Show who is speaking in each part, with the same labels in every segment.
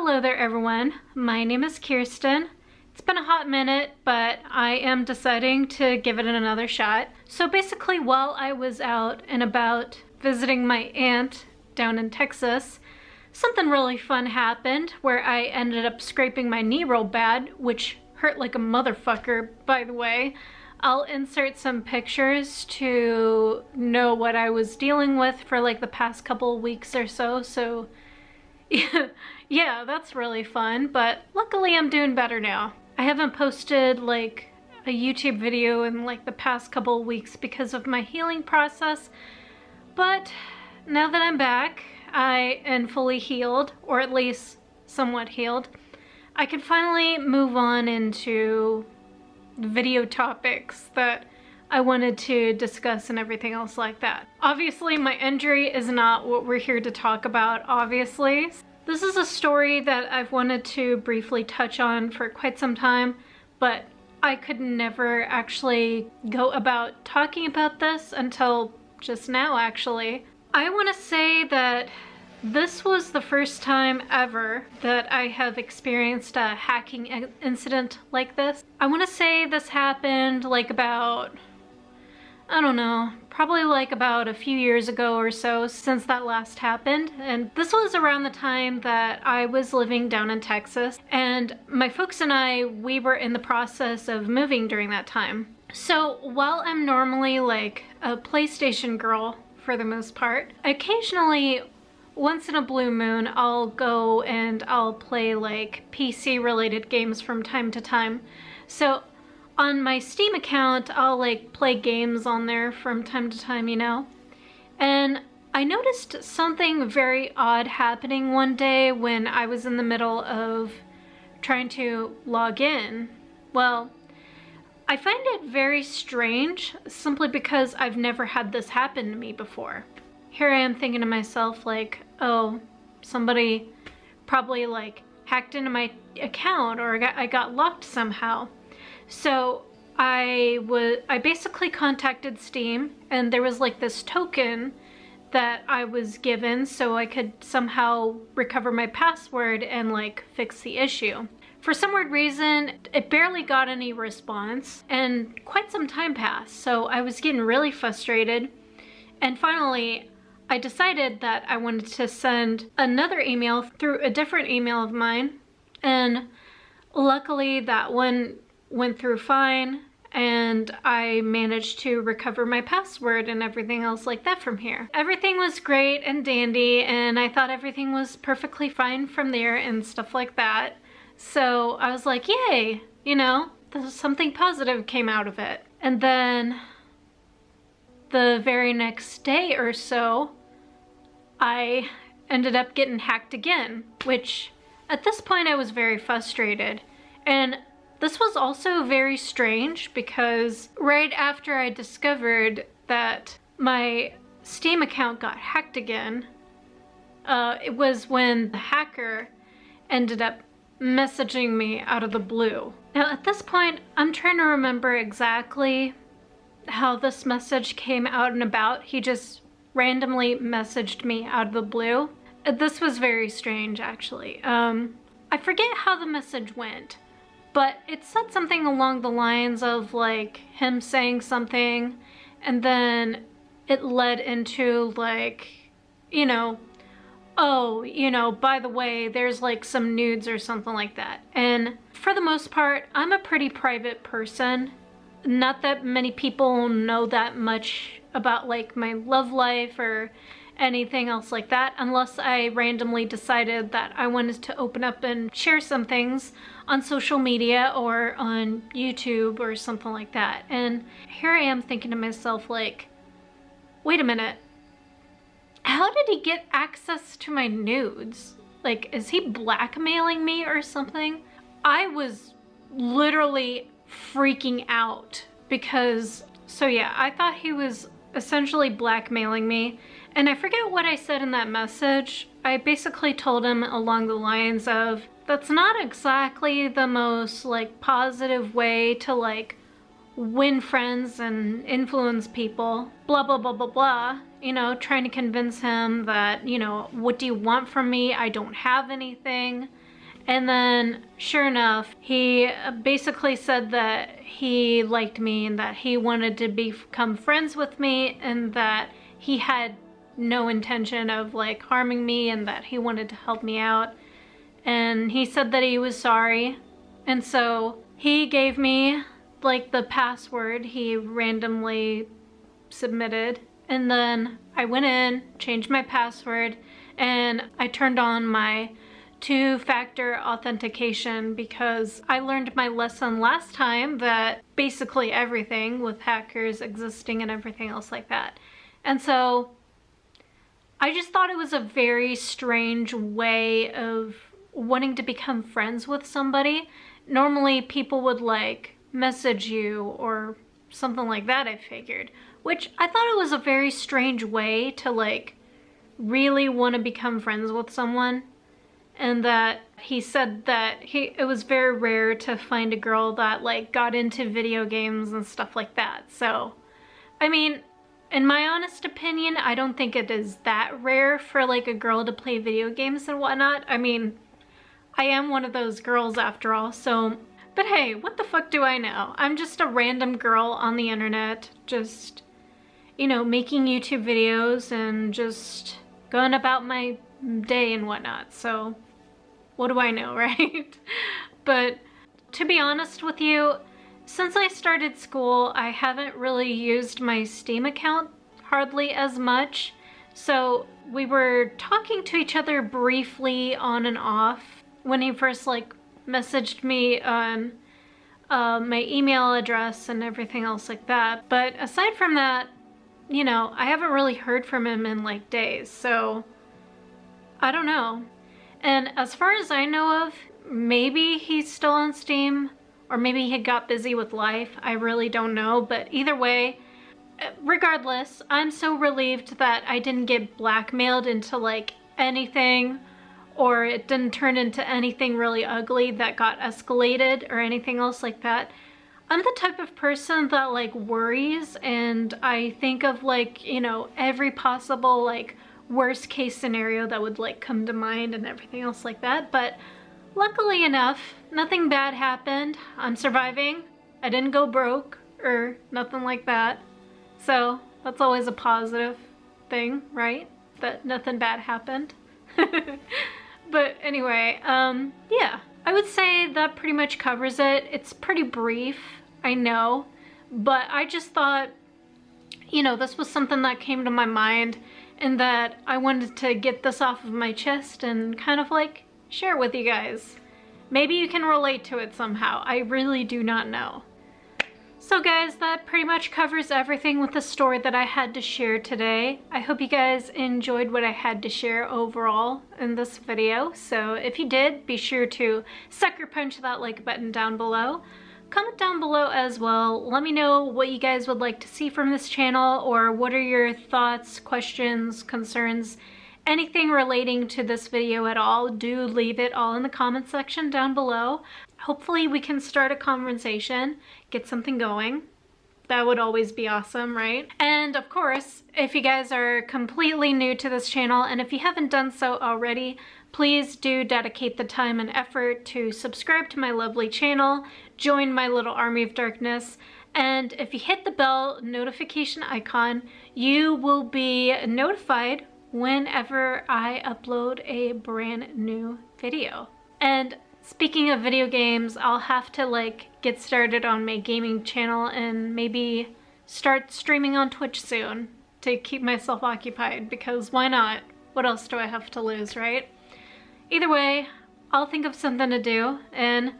Speaker 1: Hello there everyone, my name is Kirsten. It's been a hot minute, but I am deciding to give it another shot. So basically, while I was out and about visiting my aunt down in Texas, something really fun happened where I ended up scraping my knee real bad, which hurt like a motherfucker, by the way. I'll insert some pictures to know what I was dealing with for like the past couple weeks or so. Yeah, that's really fun, but luckily I'm doing better now. I haven't posted like a YouTube video in like the past couple weeks because of my healing process, but now that I'm back, I am fully healed, or at least somewhat healed. I can finally move on into video topics that I wanted to discuss and everything else like that. Obviously, my injury is not what we're here to talk about, obviously. This is a story that I've wanted to briefly touch on for quite some time, but I could never actually go about talking about this until just now, actually. I want to say that this was the first time ever that I have experienced a hacking incident like this. I want to say this happened like about, I don't know, probably like about a few years ago or so since that last happened. And this was around the time that I was living down in Texas, and my folks and we were in the process of moving during that time. So while I'm normally like a PlayStation girl for the most part, occasionally, once in a blue moon, I'll go and I'll play like PC related games from time to time. So on my Steam account, I'll like play games on there from time to time, you know? And I noticed something very odd happening one day when I was in the middle of trying to log in. Well, I find it very strange simply because I've never had this happen to me before. Here I am thinking to myself like, oh, somebody probably like hacked into my account, or I got locked somehow. So I basically contacted Steam, and there was like this token that I was given so I could somehow recover my password and like fix the issue. For some weird reason, it barely got any response, and quite some time passed, so I was getting really frustrated. And finally, I decided that I wanted to send another email through a different email of mine, and luckily that one went through fine, and I managed to recover my password and everything else like that from here. Everything was great and dandy, and I thought everything was perfectly fine from there and stuff like that. So I was like, yay, you know, something positive came out of it. And then the very next day or so, I ended up getting hacked again, which at this point I was very frustrated. And this was also very strange because right after I discovered that my Steam account got hacked again, it was when the hacker ended up messaging me out of the blue. Now at this point, I'm trying to remember exactly how this message came out and about. He just randomly messaged me out of the blue. This was very strange, actually. I forget how the message went, but it said something along the lines of like him saying something, and then it led into like, you know, oh, you know, by the way, there's like some nudes or something like that. And for the most part, I'm a pretty private person. Not that many people know that much about like my love life or anything else like that, unless I randomly decided that I wanted to open up and share some things on social media or on YouTube or something like that. And here I am thinking to myself like, wait a minute, how did he get access to my nudes? Like, is he blackmailing me or something? I was literally freaking out because, so yeah, I thought he was essentially blackmailing me. And I forget what I said in that message. I basically told him along the lines of, that's not exactly the most like positive way to like win friends and influence people, blah, blah, blah, blah, blah. You know, trying to convince him that, you know, what do you want from me? I don't have anything. And then, sure enough, he basically said that he liked me and that he wanted to become friends with me and that he had no intention of like harming me and that he wanted to help me out. And he said that he was sorry. And so he gave me like the password he randomly submitted. And then I went in, changed my password, and I turned on my two-factor authentication because I learned my lesson last time that basically everything with hackers existing and everything else like that. And so I just thought it was a very strange way of wanting to become friends with somebody. Normally people would like message you or something like that, I figured, which I thought it was a very strange way to like really want to become friends with someone. And that he said that it was very rare to find a girl that like got into video games and stuff like that. So, I mean, in my honest opinion, I don't think it is that rare for like a girl to play video games and whatnot. I mean, I am one of those girls after all, so, but hey, what the fuck do I know? I'm just a random girl on the internet, just, you know, making YouTube videos and just going about my day and whatnot, so what do I know, right? But to be honest with you, since I started school, I haven't really used my Steam account hardly as much. So we were talking to each other briefly on and off when he first like messaged me on my email address and everything else like that. But aside from that, you know, I haven't really heard from him in like days, so I don't know. And as far as I know of, maybe he's still on Steam, or maybe he got busy with life. I really don't know, but either way, regardless, I'm so relieved that I didn't get blackmailed into like anything, or it didn't turn into anything really ugly that got escalated or anything else like that. I'm the type of person that like worries, and I think of like, you know, every possible like worst case scenario that would like come to mind and everything else like that. But luckily enough, nothing bad happened. I'm surviving. I didn't go broke or nothing like that. So that's always a positive thing, right? That nothing bad happened. But anyway, yeah, I would say that pretty much covers it. It's pretty brief, I know, but I just thought, you know, this was something that came to my mind and that I wanted to get this off of my chest and kind of like share with you guys. Maybe you can relate to it somehow. I really do not know. So guys, that pretty much covers everything with the story that I had to share today. I hope you guys enjoyed what I had to share overall in this video. So if you did, be sure to sucker punch that like button down below. Comment down below as well. Let me know what you guys would like to see from this channel, or what are your thoughts, questions, concerns, anything relating to this video at all. Do leave it all in the comment section down below. Hopefully we can start a conversation, get something going. That would always be awesome, right? And of course, if you guys are completely new to this channel, and if you haven't done so already, please do dedicate the time and effort to subscribe to my lovely channel, join my little army of darkness, and if you hit the bell notification icon, you will be notified whenever I upload a brand new video. And speaking of video games, I'll have to like get started on my gaming channel and maybe start streaming on Twitch soon to keep myself occupied, because why not? What else do I have to lose, right? Either way, I'll think of something to do, and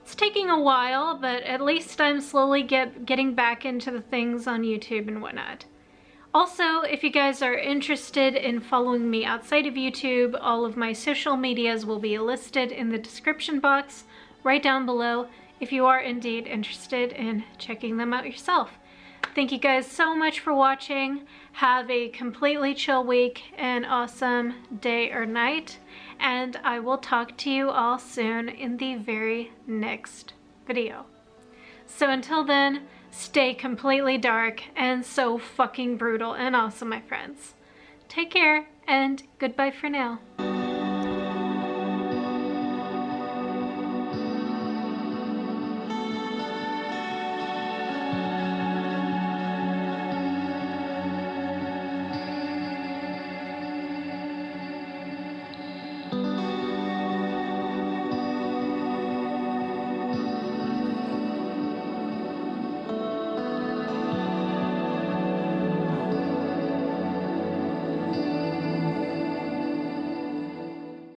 Speaker 1: it's taking a while, but at least I'm slowly getting back into the things on YouTube and whatnot. Also, if you guys are interested in following me outside of YouTube, all of my social medias will be listed in the description box right down below if you are indeed interested in checking them out yourself. Thank you guys so much for watching. Have a completely chill week, an awesome day or night, and I will talk to you all soon in the very next video. So until then, stay completely dark and so fucking brutal and awesome, my friends. Take care, and goodbye for now.